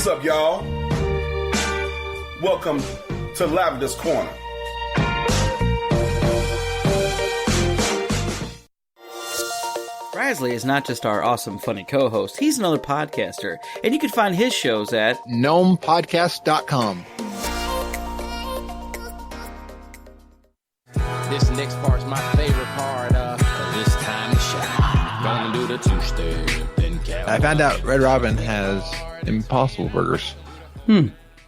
up, y'all? Welcome to Lavenders Corner. Rasley is not just our awesome, funny co-host. He's another podcaster, and you can find his shows at gnomepodcast.com. This next part's my favorite part. It's time to shine. Gonna do the two-step, then count. I found out Red Robin has Impossible Burgers.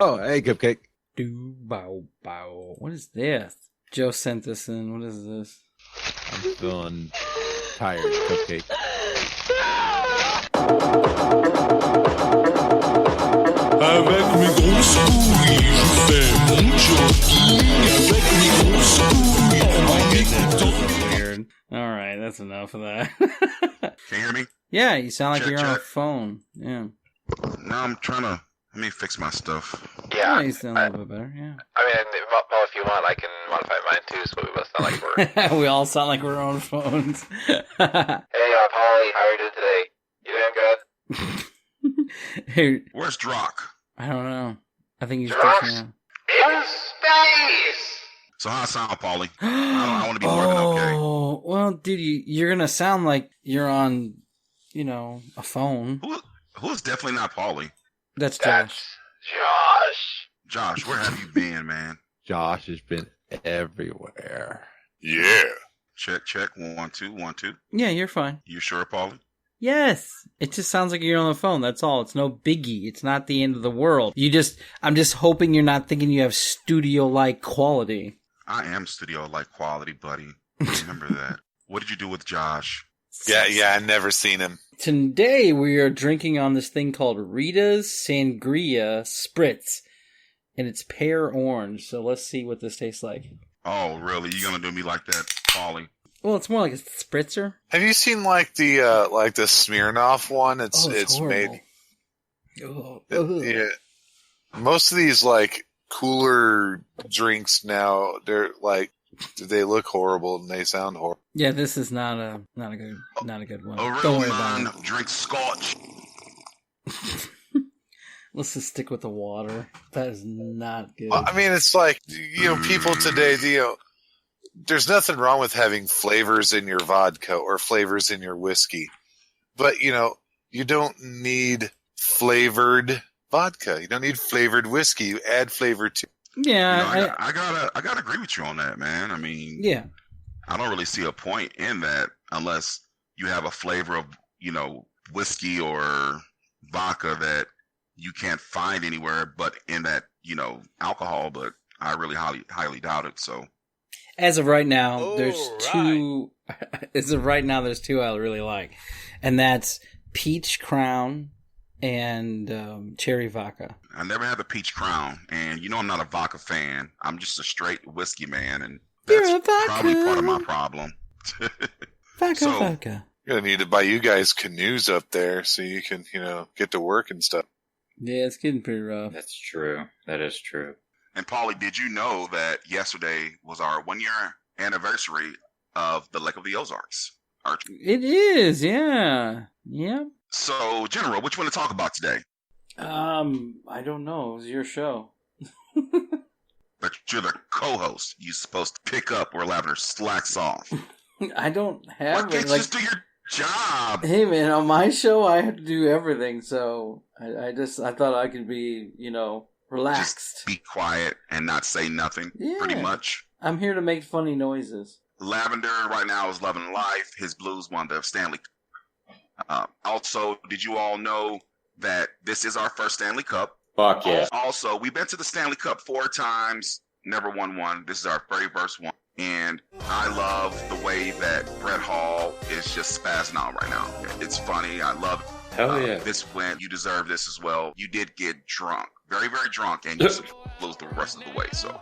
Oh, hey, Cupcake. Do bow bow. What is this? Joe sent this in. What is this? I'm feeling tired, Cupcake. Avec mes grosses couilles, je fais mon jogging. Avec mes grosses couilles, en écoutant. Weird. All right, that's enough of that. Can you hear me? Yeah, you sound like Check, you're on a check. phone. Yeah. No, I'm trying to. Let me fix my stuff. Yeah, you sound a little bit better. Yeah. I mean, well, if you want, I can modify mine too, so we both sound like we're... We all sound like we're on phones. Hey, Polly, how are you doing today? You doing good? Hey, Where's Drock? I don't know. I think he's Josh? just now. In space! So how I sound, Paulie? I want to be more than okay. Oh, well, dude, you're gonna sound like you're on, a phone. Who is definitely not Paulie? That's That's Josh. Josh. Josh, where have you been, man? Josh has been everywhere. Yeah. Check, check. 1, 2, 1, 2. Yeah, you're fine. You sure, Paulie? Yes. It just sounds like you're on the phone. That's all. It's no biggie. It's not the end of the world. I'm just hoping you're not thinking you have studio-like quality. I am studio-like quality, buddy. Remember that. What did you do with Josh? Yeah, I've never seen him. Today we are drinking on this thing called Rita's Sangria Spritz, and it's pear orange. So let's see what this tastes like. Oh, really? You gonna do me like that, Paulie? Well, it's more like a spritzer. Have you seen the Smirnoff one? It's horrible. made. Oh, Yeah. Most of these cooler drinks now, they look horrible and they sound horrible. Yeah, this is not a good one. A real Don't worry about man drinks scotch. it. Let's just stick with the water. That is not good. Well, I mean, it's people today, there's nothing wrong with having flavors in your vodka or flavors in your whiskey. But, you don't need flavored vodka. You don't need flavored whiskey. You add flavor to. Yeah, I gotta agree with you on that, man. I mean, yeah. I don't really see a point in that unless you have a flavor of, whiskey or vodka that you can't find anywhere but in that, alcohol. But I really highly doubt it. So As of right now, there's two. As of right now, there's two I really like, and that's Peach Crown and Cherry Vodka. I never had the Peach Crown, and I'm not a vodka fan. I'm just a straight whiskey man, and that's probably part of my problem. Vodka. You're going to need to buy you guys canoes up there so you can, get to work and stuff. Yeah, it's getting pretty rough. That's true. That is true. And Paulie, did you know that yesterday was our 1-year anniversary of the Lake of the Ozarks? It is, yeah. Yep. So, General, which one to talk about today? I don't know. It was your show. But you're the co-host. You're supposed to pick up where Lavender slacks off. I don't have Why can't you just do your job? Hey man, on my show I have to do everything, so I thought I could be, relaxed. Just be quiet and not say nothing, pretty much. I'm here to make funny noises. Lavender right now is loving life. His Blues won the Stanley Cup. Also, did you all know that this is our first Stanley Cup? Fuck yeah. Also, we've been to the Stanley Cup 4 times, never won one. This is our very first one. And I love the way that Brett Hall is just spazzing out right now. It's funny. I love it. Hell yeah. This win, you deserve this as well. You did get drunk. Very, very drunk. And you lose the rest of the way, so.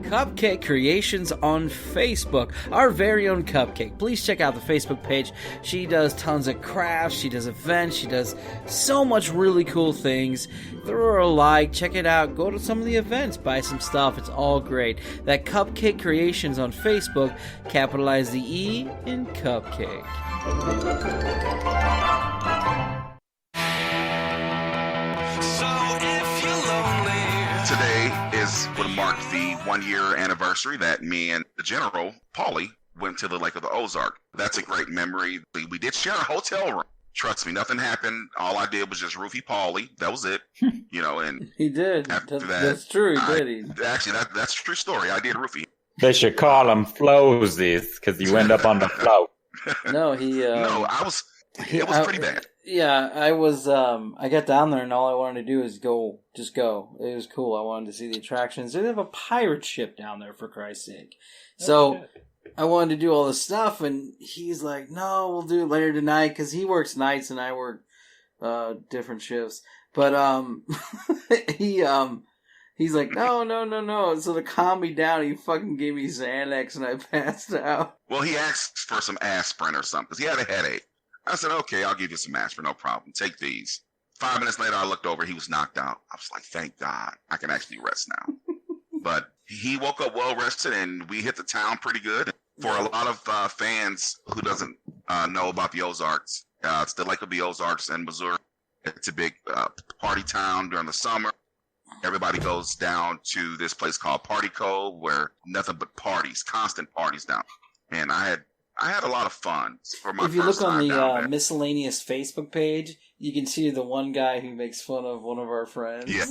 Cupcake Creations on Facebook, our very own Cupcake. Please check out the Facebook page. She does tons of crafts, she does events, she does so much really cool things. Throw her a like, check it out, go to some of the events, buy some stuff, it's all great. That Cupcake Creations on Facebook, capitalize the E in Cupcake. Today would mark the 1 year anniversary that me and the General, Paulie, went to the Lake of the Ozarks. That's a great memory. We did share a hotel room. Trust me, nothing happened. All I did was just roofie Paulie. That was it. And He did. After That's true, he did. Actually, that's a true story. I did roofie. They should call them floesies because you end up on the float. No, he... no, it was pretty bad. Yeah, I was, I got down there and all I wanted to do is just go. It was cool. I wanted to see the attractions. They have a pirate ship down there, for Christ's sake. So, I wanted to do all this stuff, and he's like, no, we'll do it later tonight, because he works nights and I work, different shifts. But, he's like, no. So to calm me down, he fucking gave me Xanax and I passed out. Well, he asked for some aspirin or something, because he had a headache. I said, okay, I'll give you some aspirin, no problem. Take these. 5 minutes later, I looked over. He was knocked out. I was like, thank God. I can actually rest now. But he woke up well-rested, and we hit the town pretty good. For a lot of fans who doesn't know about the Ozarks, it's the Lake of the Ozarks in Missouri. It's a big party town during the summer. Everybody goes down to this place called Party Cove, where nothing but parties, constant parties down. And I had a lot of fun for my If you first look on time down the there. miscellaneous Facebook page, you can see the one guy who makes fun of one of our friends. Yeah.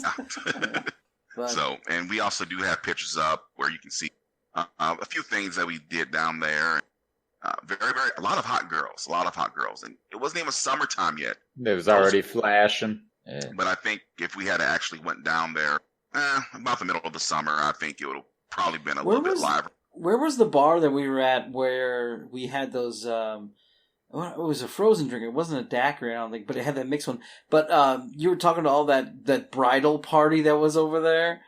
But, So, and we also do have pictures up where you can see a few things that we did down there. A lot of hot girls. And it wasn't even summertime yet. It was already flashing. But I think if we had actually went down there about the middle of the summer, I think it would have probably been a little bit liver. Where was the bar that we were at where we had those, it was a frozen drink. It wasn't a daiquiri, I don't think, but it had that mixed one. But you were talking to all that bridal party that was over there.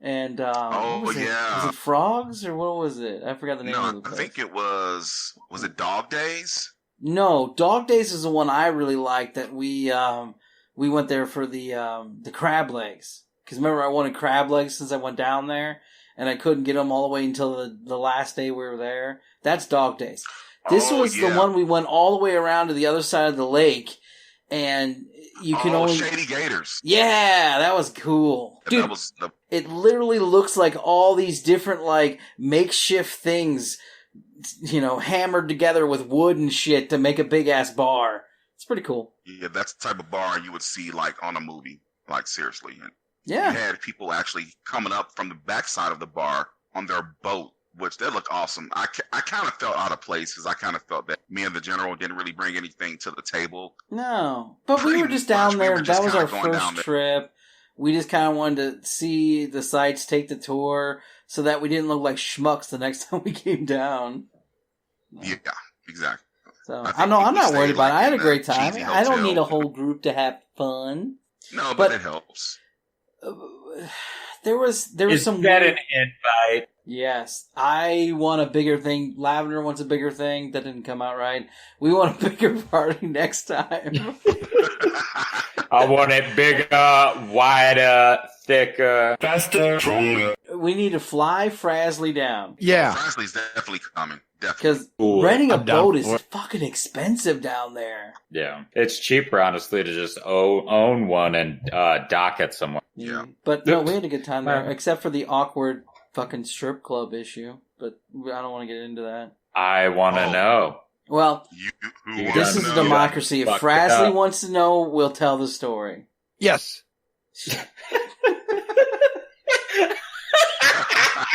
And, what was yeah. Was it Frogs or what was it? I forgot the name of the place. I think it was it Dog Days? No, Dog Days is the one I really liked that we went there for the crab legs. Because remember, I wanted crab legs since I went down there, and I couldn't get them all the way until the last day we were there. That's Dog Days. This was the one we went all the way around to the other side of the lake, and you can only... Shady Gators. Yeah, that was cool. Dude, that was it literally looks like all these different, like, makeshift things, hammered together with wood and shit to make a big-ass bar. It's pretty cool. Yeah, that's the type of bar you would see, like, on a movie. Like, seriously. And yeah. You had people actually coming up from the backside of the bar on their boat, which they looked awesome. I kind of felt out of place because I kind of felt that me and the General didn't really bring anything to the table. No. But we were just down there. That was our first trip. We just kind of wanted to see the sights, take the tour, so that we didn't look like schmucks the next time we came down. Yeah, exactly. So I'm not worried about it. I had a great time. I don't need a whole group to have fun. No, but it helps. There was some. Is that an invite? Yes, I want a bigger thing. Lavender wants a bigger thing. That didn't come out right. We want a bigger party next time. I want it bigger, wider, thicker, faster, stronger. We need to fly Frasley down. Yeah. Frasley's definitely coming. Definitely. Because renting a boat is fucking expensive down there. Yeah. It's cheaper, honestly, to just own one and dock it somewhere. Yeah. But no, we had a good time there, except for the awkward fucking strip club issue. But I don't want to get into that. I want to know. Well, this is a democracy. If Frasley wants to know, we'll tell the story. Yes.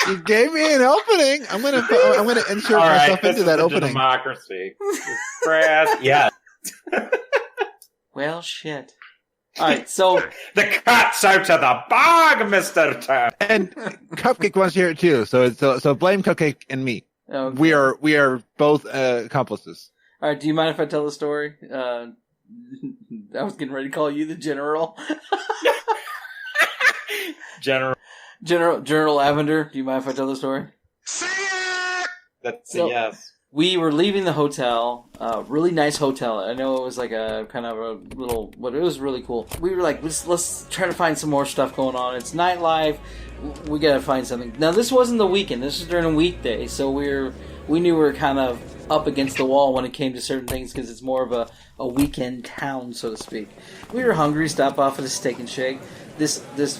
You gave me an opening. I'm gonna insert myself into that opening. Democracy. Yeah. Well, shit. All right, so the cat's out of the bag, Mr. Tan. And Cupcake wants to hear it too. So blame Cupcake and me. Okay. We are both accomplices. All right. Do you mind if I tell the story? I was getting ready to call you the General. General. General Lavender, do you mind if I tell the story? Say it! That's So- a yes. We were leaving the hotel, really nice hotel. I know it was like a kind of a little, but it was really cool. We were like, let's try to find some more stuff going on. It's nightlife. We gotta find something. Now this wasn't the weekend. This was during a weekday, so we knew we were kind of up against the wall when it came to certain things because it's more of a weekend town, so to speak. We were hungry. Stopped off at a Steak and Shake. This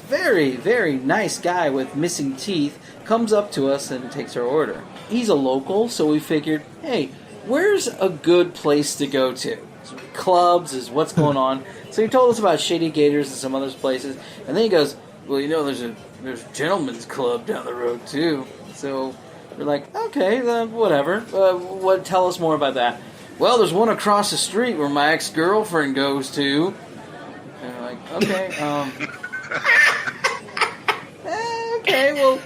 very, very nice guy with missing teeth comes up to us and takes our order. He's a local, so we figured, hey, where's a good place to go to? So clubs is what's going on. So he told us about Shady Gators and some other places, and then he goes, well, there's a gentleman's club down the road too. So we're like, okay, whatever. Tell us more about that. Well, there's one across the street where my ex-girlfriend goes to. And we're like, okay, okay, well,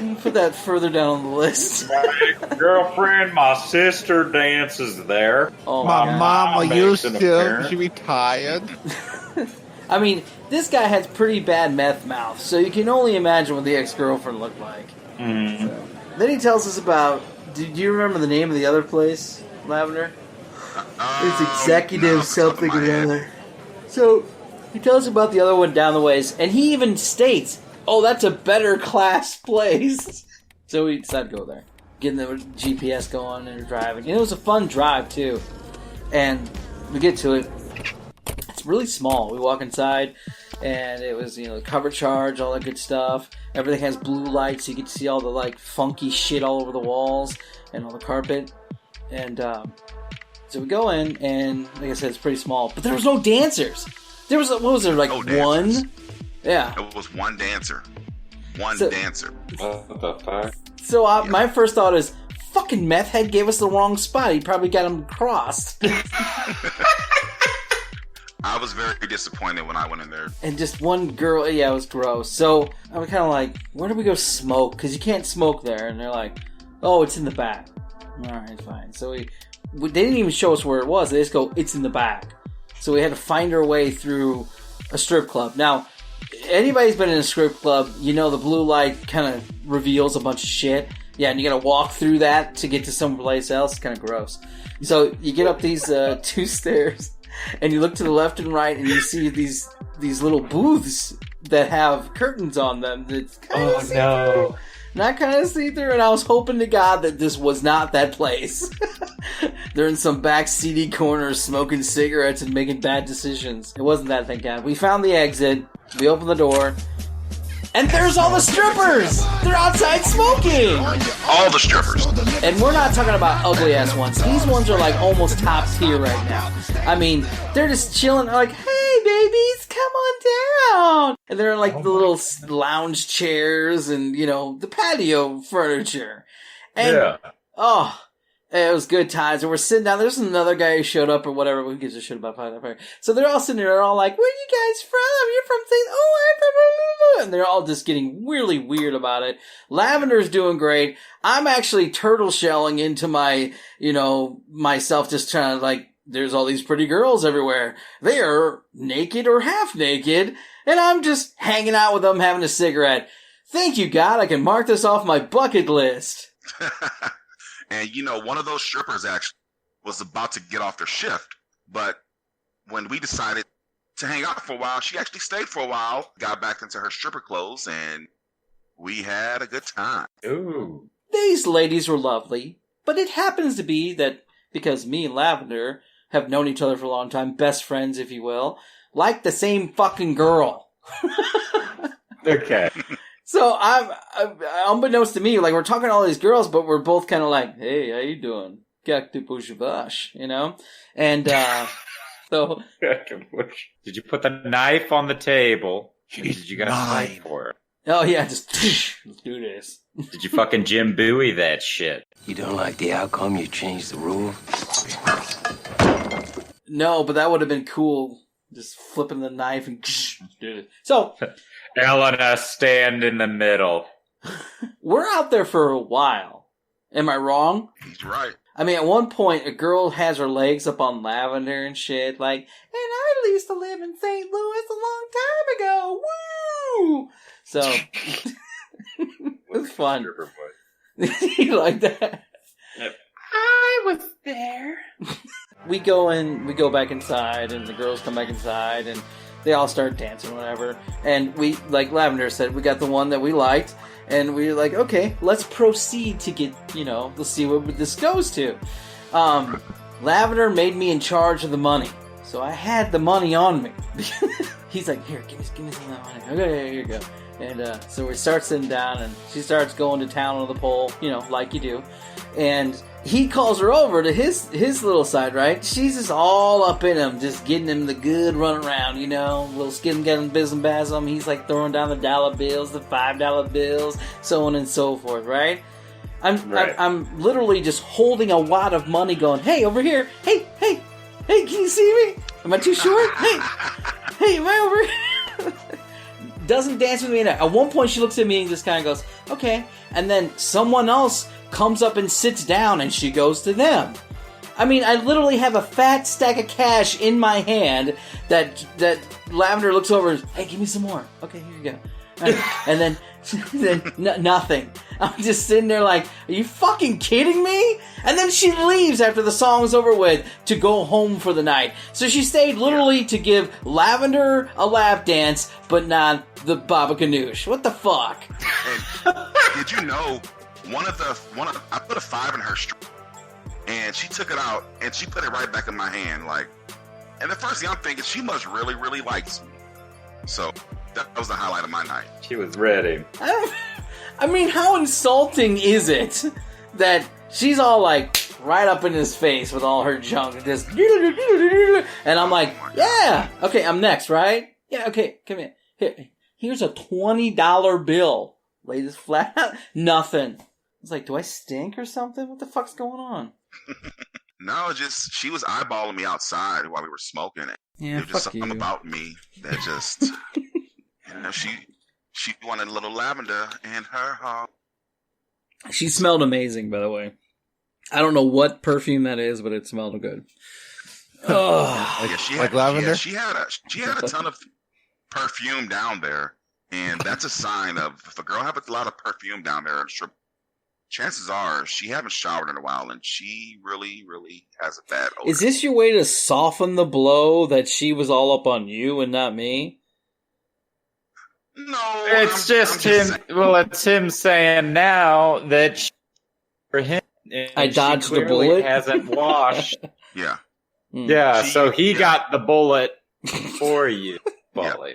we'll put that further down on the list. My girlfriend, my sister dances there. Oh My God. mama used makes an to. appearance. She retired. I mean, this guy has pretty bad meth mouth, so you can only imagine what the ex-girlfriend looked like. Mm. So. Then he tells us about... Do you remember the name of the other place, Lavender? It's Executive something or other. So, he tells us about the other one down the ways, and he even states, oh, that's a better class place. So we decided to go there. Getting the GPS going and driving. And it was a fun drive, too. And we get to it. It's really small. We walk inside, and it was, cover charge, all that good stuff. Everything has blue lights, so you get to see all the, funky shit all over the walls and all the carpet. And, so we go in, and, like I said, it's pretty small. But there was no dancers. There was, No dancers. one? Yeah. It was one dancer. One So- dancer. What the fuck? So my first thought is, fucking meth head gave us the wrong spot. He probably got him crossed. I was very disappointed when I went in there. And just one girl, yeah, it was gross. So I was kind of like, where do we go smoke? Because you can't smoke there. And they're like, oh, it's in the back. All right, fine. So they didn't even show us where it was. They just go, it's in the back. So we had to find our way through a strip club. Now, anybody's been in a strip club, the blue light kind of reveals a bunch of shit. Yeah, and you gotta walk through that to get to someplace else. It's kind of gross. So you get up these 2 stairs, and you look to the left and right, and you see these little booths that have curtains on them. That's kind of see-through. Not kind of see-through, and I was hoping to God that this was not that place. They're in some back seedy corners smoking cigarettes and making bad decisions. It wasn't that, thank God. We found the exit. We opened the door. And there's all the strippers! They're outside smoking! All the strippers. And we're not talking about ugly-ass ones. These ones are, almost top tier right now. I mean, they're just chilling, like, hey, babies, come on down! And they're in, the little lounge chairs and, the patio furniture. And, Yeah. oh... It was good times, and we're sitting down. There's another guy who showed up or whatever. Who gives a shit about Pineapple? So they're all sitting there, they're all like, "Where are you guys from? You're from St. Oh, I'm from blah, blah, blah." And they're all just getting really weird about it. Lavender's doing great. I'm actually turtle shelling into my, myself, just trying to there's all these pretty girls everywhere. They are naked or half naked, and I'm just hanging out with them, having a cigarette. Thank you, God. I can mark this off my bucket list. And one of those strippers actually was about to get off their shift, but when we decided to hang out for a while, she actually stayed for a while, got back into her stripper clothes, and we had a good time. Ooh. These ladies were lovely, but it happens to be that because me and Lavender have known each other for a long time, best friends, if you will, like the same fucking girl. Okay. So I'm unbeknownst to me, we're talking to all these girls, but we're both kind of like, hey, how you doing? Как ты поживаешь? And so Did you put the knife on the table? Did you guys fight for it? oh yeah, just let's do this. Did you fucking Jim Bowie that shit? You don't like the outcome, you change the rule. No, but that would have been cool. Just flipping the knife and let's do it. So Elena, stand in the middle. we're out there for a while. Am I wrong? He's right. I mean, at one point, a girl has her legs up on Lavender and shit, and I used to live in St. Louis a long time ago. Woo! So it was fun. You like that? Yep. I was there. We go back inside, and the girls come back inside, and they all start dancing, whatever. And we, like Lavender said, we got the one that we liked, and we were like, okay, let's proceed to get, let's see what this goes to. Lavender made me in charge of the money, so I had the money on me. He's like, here, give me some of that money. Okay, here you go. And so we start sitting down, and she starts going to town on the pole, like you do. And he calls her over to his little side, right? She's just all up in him, just getting him the good run around, little skin getting biz and basm. He's like throwing down the dollar bills, the $5 bills, so on and so forth, right? I'm literally just holding a wad of money going, hey, over here. Hey, can you see me? Am I too short? Hey, am I over here? Doesn't dance with me. At one point, she looks at me and just kind of goes, okay. And then someone else comes up and sits down, and she goes to them. I mean, I literally have a fat stack of cash in my hand that Lavender looks over and, hey, give me some more. Okay, here you go. And then nothing. I'm just sitting there like, are you fucking kidding me? And then she leaves after the song's over with to go home for the night. So she stayed literally to give Lavender a lap dance, but not the Baba Ganoush. What the fuck? And did you know I put a 5 in her strip, and she took it out and she put it right back in my hand, and the first thing I'm thinking, she must really, really likes me. So that was the highlight of my night. She was ready. I mean, how insulting is it that she's all like right up in his face with all her junk, just, and I'm like, yeah, okay, I'm next, right? Yeah, okay, come here. Here's a $20 bill. Lay this flat out. Nothing. I was like, do I stink or something? What the fuck's going on? No, just she was eyeballing me outside while we were smoking it. Yeah, there was just fuck something you. about me that just, she wanted a little lavender in her heart. She smelled amazing, by the way. I don't know what perfume that is, but it smelled good. Oh, Yeah, she Like had, lavender? She had a ton of perfume down there, and that's a sign of if a girl has a lot of perfume down there, chances are she hasn't showered in a while, and she really, really has a bad odor. is this your way to soften the blow that she was all up on you and not me? No, It's just him. saying. Well, it's him saying now that for him, and I dodged she the clearly bullet? Hasn't washed. Yeah. Yeah, so he yeah. got the bullet for you, Bully.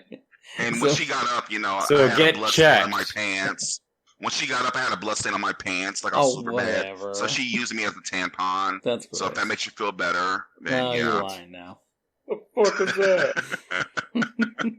And So- when she got up, So I had get a blood stain on checked. my pants. When she got up, I had a blood stain on my pants, like I Oh, was super whatever. bad. So she used me as a tampon. That's So if gross. that makes you feel better, then No, yeah. you're lying now. What the fuck is that?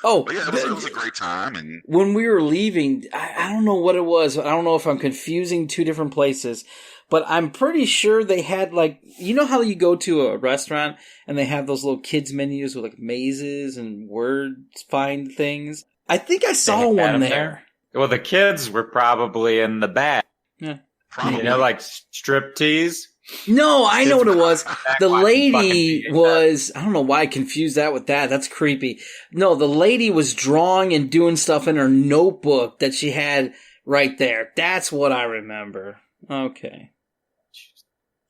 Oh, But yeah, it was a great time, and when we were leaving, I don't know what it was. I don't know if I'm confusing two different places, but I'm pretty sure they had how you go to a restaurant and they have those little kids menus with mazes and word find things. I think I saw They had one 'em there. Well, the kids were probably in the back. Yeah. probably Like striptease. No, I know what it was. The watching lady fucking was, I don't know why I confused that with that. That's creepy. No, the lady was drawing and doing stuff in her notebook that she had right there. That's what I remember. Okay.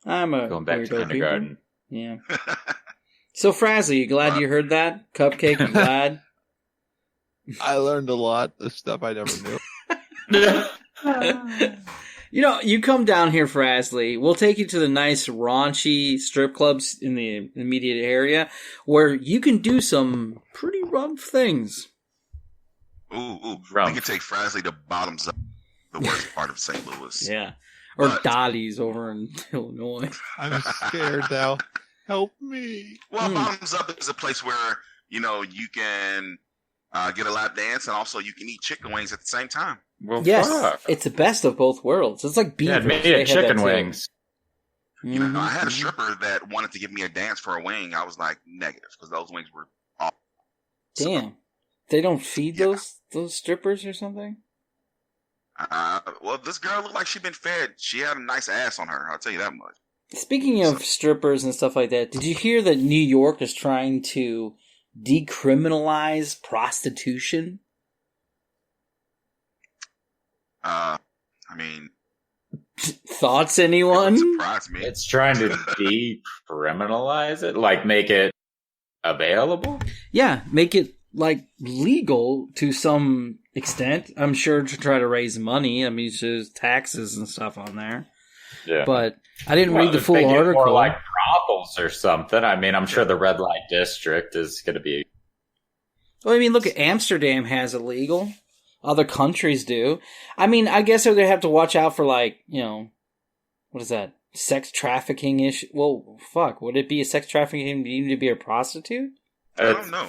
I'm a Going back to weirdo kindergarten. people. Yeah. So, Frazzle, you glad you heard that? Cupcake, you glad? I learned a lot of stuff I never knew. You come down here, Frasley. We'll take you to the nice, raunchy strip clubs in the immediate area where you can do some pretty rough things. ooh. Rough. We can take Frasley to bottoms up, the worst part of St. Louis. Yeah. Or But- Dottie's over in Illinois. I'm scared now. Help me. Well, bottoms up is a place where you can get a lap dance, and also you can eat chicken wings at the same time. Well, Yes, fuck. it's the best of both worlds. It's like Yeah, Beavers. me They at had chicken that too. wings. I had a stripper that wanted to give me a dance for a wing. I was like negative because those wings were awful. Damn. They don't feed those strippers or something? Well, this girl looked like she'd been fed. She had a nice ass on her. I'll tell you that much. Speaking of strippers and stuff like that, did you hear that New York is trying to decriminalize prostitution? I mean, Thoughts, anyone? it wouldn't surprise me. It's trying to decriminalize it, like make it available. Yeah, make it like legal to some extent. I'm sure to try to raise money. I mean, there's taxes and stuff on there. Yeah, but I didn't read the if full they get article. More like brothels or something. I mean, I'm sure the red light district is going to be. Well, I mean, look at Amsterdam has it legal. Other countries do. I mean, I guess they have to watch out for, like, you know, what is that? Sex trafficking issue? Well, fuck. Would it be a sex trafficking? Do you need to be a prostitute? I don't know.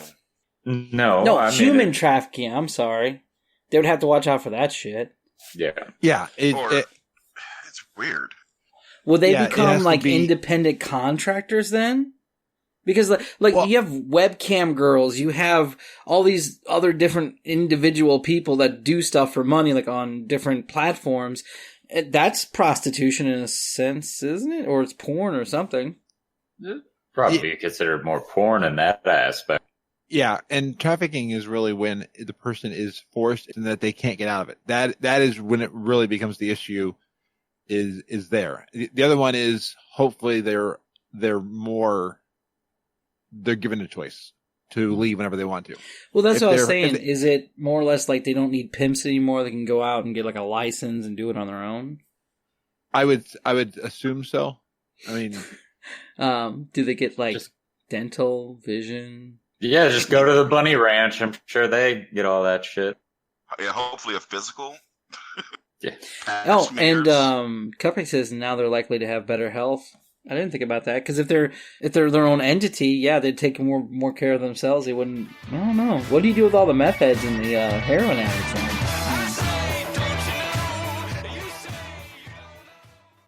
No, I human mean, trafficking. I'm sorry. They would have to watch out for that shit. Yeah. Yeah. It's weird. Will they Yeah, it become has to like be- independent contractors then? Because well, you have webcam girls, you have all these other different individual people that do stuff for money, like on different platforms. That's prostitution in a sense, isn't it? Or it's porn or something. Probably be considered more porn in that aspect. Yeah, and trafficking is really when the person is forced and that they can't get out of it. That is when it really becomes the issue. Is there? The other one is hopefully they're given a choice to leave whenever they want to. Well, that's what I was saying. Is it more or less like they don't need pimps anymore? They can go out and get like a license and do it on their own? I would assume so. I mean, do they get like dental, vision? Yeah, just go to the bunny ranch. I'm sure they get all that shit. Yeah, hopefully a physical. Yeah. Oh, and Cupcake says now they're likely to have better health. I didn't think about that because if they're their own entity, yeah, they'd take more care of themselves. They wouldn't. I don't know. What do you do with all the meth heads and the heroin addicts?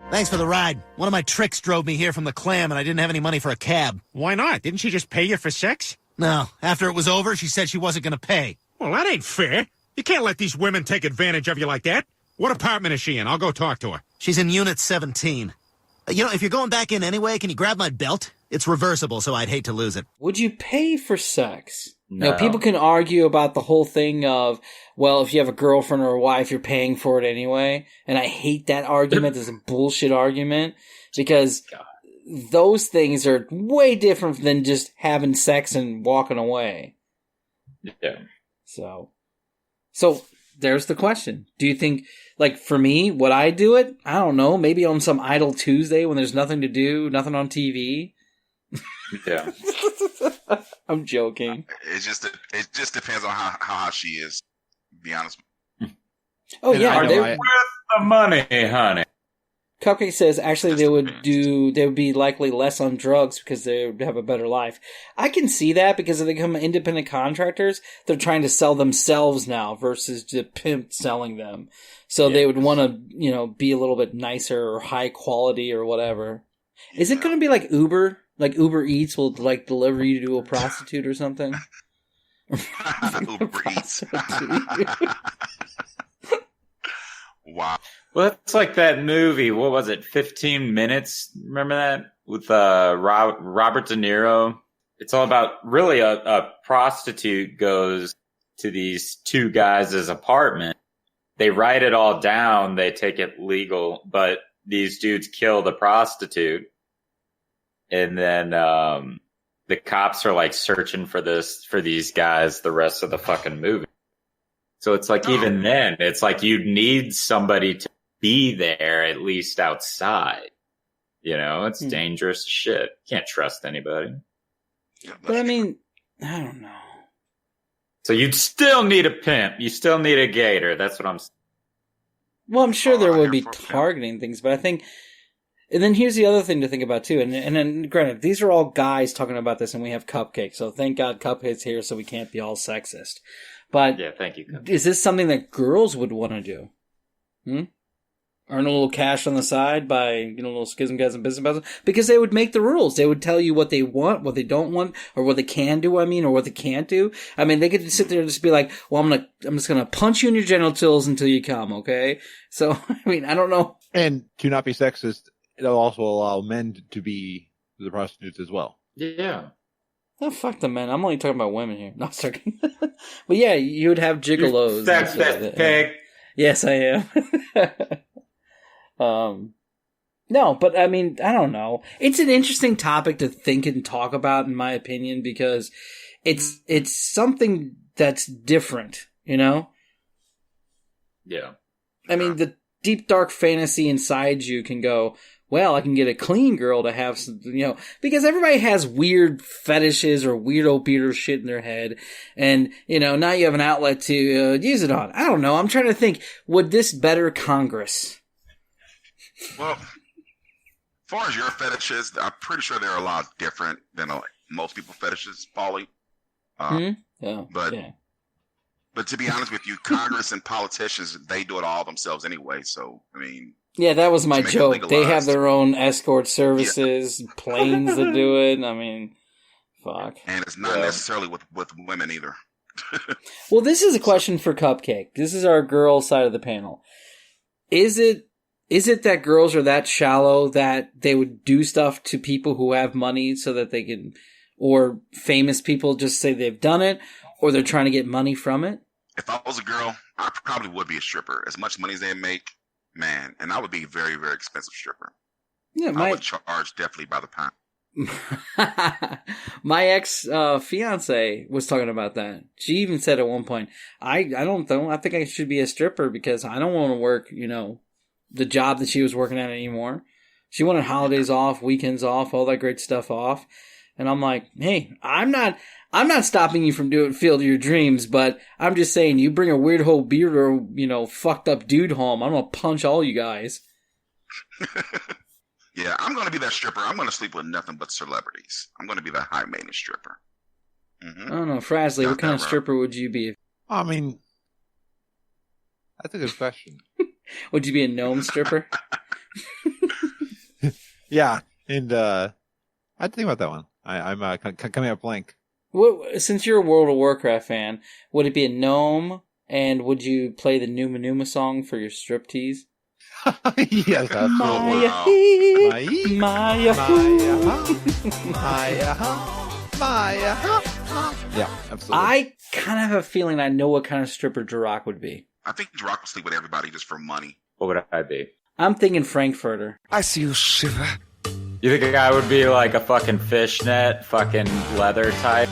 Thanks for the ride. One of my tricks drove me here from the Clam, and I didn't have any money for a cab. Why not? Didn't she just pay you for sex? No. After it was over, she said she wasn't going to pay. Well, that ain't fair. You can't let these women take advantage of you like that. What apartment is she in? I'll go talk to her. She's in Unit 17. You know, if you're going back in anyway, can you grab my belt? It's reversible, so I'd hate to lose it. Would you pay for sex? No. Now, people can argue about the whole thing of, well, if you have a girlfriend or a wife, you're paying for it anyway. And I hate that argument. It's a bullshit argument because those things are way different than just having sex and walking away. Yeah. So there's the question. Do you think, like, for me, would I do it? I don't know. Maybe on some idle Tuesday when there's nothing to do, nothing on TV. Yeah. I'm joking. It just depends on how hot she is. To be honest. Oh, yeah. Worth the money, honey. Cupcake says actually they would be likely less on drugs because they would have a better life. I can see that because if they become independent contractors, they're trying to sell themselves now versus the pimp selling them. So they would want to, be a little bit nicer or high quality or whatever. Yeah. Is it going to be like Uber? Like Uber Eats will like deliver you to a prostitute or something? Uber Eats. Wow. Well, it's like that movie. What was it? 15 Minutes. Remember that with Robert De Niro? It's all about really a prostitute goes to these two guys' apartment. They write it all down. They take it legal, but these dudes kill the prostitute, and then the cops are like searching for these guys the rest of the fucking movie. So it's like even then, it's like you need somebody to be there at least outside. It's dangerous shit. Can't trust anybody. But I mean, I don't know. So you'd still need a pimp. You still need a gator. That's what I'm saying. Well, I'm sure there would be targeting things, but I think... And then here's the other thing to think about, too. And then, granted, these are all guys talking about this, and we have Cupcake. So thank God Cupcake's here so we can't be all sexist. But yeah, thank you, Cupcake. Is this something that girls would want to do? Earn a little cash on the side by, a little schism guys and business business? Because they would make the rules. They would tell you what they want, what they don't want, or what they can do, or what they can't do. I mean, they could sit there and just be like, well, I'm just gonna punch you in your genitals until you come, okay? So, I mean, I don't know. And to not be sexist, it'll also allow men to be the prostitutes as well. Yeah. Oh, fuck the men. I'm only talking about women here. No, sorry. But yeah, you would have gigolos. Sexist pig. Yes, I am. No, but I mean, I don't know. It's an interesting topic to think and talk about, in my opinion, because it's something that's different, you know? Yeah. I mean, the deep, dark fantasy inside you can go, well, I can get a clean girl to have some, you know, because everybody has weird fetishes or weirdo beater shit in their head. And, you know, now you have an outlet to use it on. I don't know. I'm trying to think, would this better Congress? Well, as far as your fetishes, I'm pretty sure they're a lot different than most people's fetishes, Paulie. But to be honest with you, Congress and politicians, they do it all themselves anyway. So, I mean... Yeah, that was my joke. They have their own escort services, planes that do it. I mean, fuck. And it's not necessarily with women either. Well, this is a question for Cupcake. This is our girl side of the panel. Is it that girls are that shallow that they would do stuff to people who have money so that they can, or famous people just say they've done it, or they're trying to get money from it? If I was a girl, I probably would be a stripper. As much money as they make, man, and I would be a very, very expensive stripper. Yeah, I would charge definitely by the pound. My ex fiance was talking about that. She even said at one point, I don't know, I think I should be a stripper because I don't want to work, you know, the job that she was working at anymore. She wanted holidays off, weekends off, all that great stuff off. And I'm like, hey, I'm not stopping you from doing field your dreams, but I'm just saying, you bring a weird whole beard or, you know, fucked up dude home, I'm gonna punch all you guys. Yeah, I'm gonna be that stripper. I'm gonna sleep with nothing but celebrities. I'm gonna be that high maintenance stripper. Mm-hmm. I don't know, Frasley, what kind of stripper would you be? I mean, that's a good question. Would you be a gnome stripper? Yeah, and I'd think about that one. I'm coming up blank. Well, since you're a World of Warcraft fan, would it be a gnome? And would you play the Numa Numa song for your striptease? Yes, absolutely. Yeah, absolutely. I kind of have a feeling I know what kind of stripper Jirok would be. I think Jirok would sleep with everybody just for money. What would I be? I'm thinking Frankfurter. I see you shiver. You think a guy would be like a fucking fishnet, fucking leather type?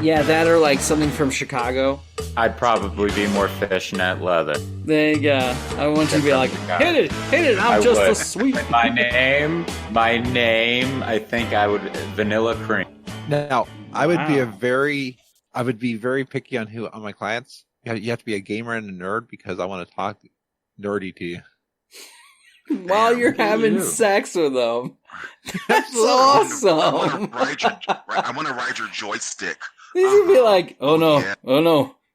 Yeah, that or like something from Chicago. I'd probably be more fishnet leather. There you go. I want you to be like, hit it, I'm just a sweet. My name, I think I would, Vanilla Cream. Now, I would be very picky on my clients. You have to be a gamer and a nerd because I want to talk nerdy to you. While you're having sex with them. That's awesome. I want to ride your joystick. This would be like, oh no,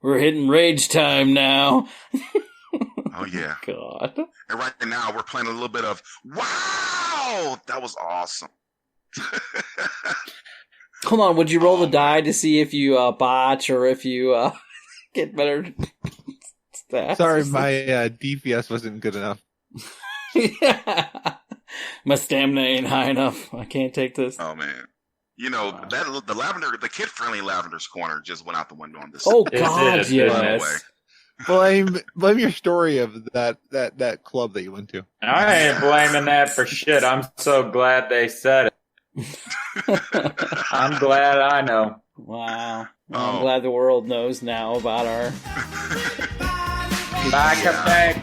we're hitting rage time now. Oh yeah. God. And right now we're playing a little bit of, wow, that was awesome. Hold on, would you roll the die to see if you botch or if you get better stats? Sorry, my DPS wasn't good enough. Yeah. My stamina ain't high enough. I can't take this. Oh man. You know, the kid-friendly Lavenders Corner just went out the window on this. Oh God, yes. Blame your story of that club that you went to. I ain't blaming that for shit. I'm so glad they said it. I'm glad I know. Wow. Well, I'm glad the world knows now about our Bye, Cupcake.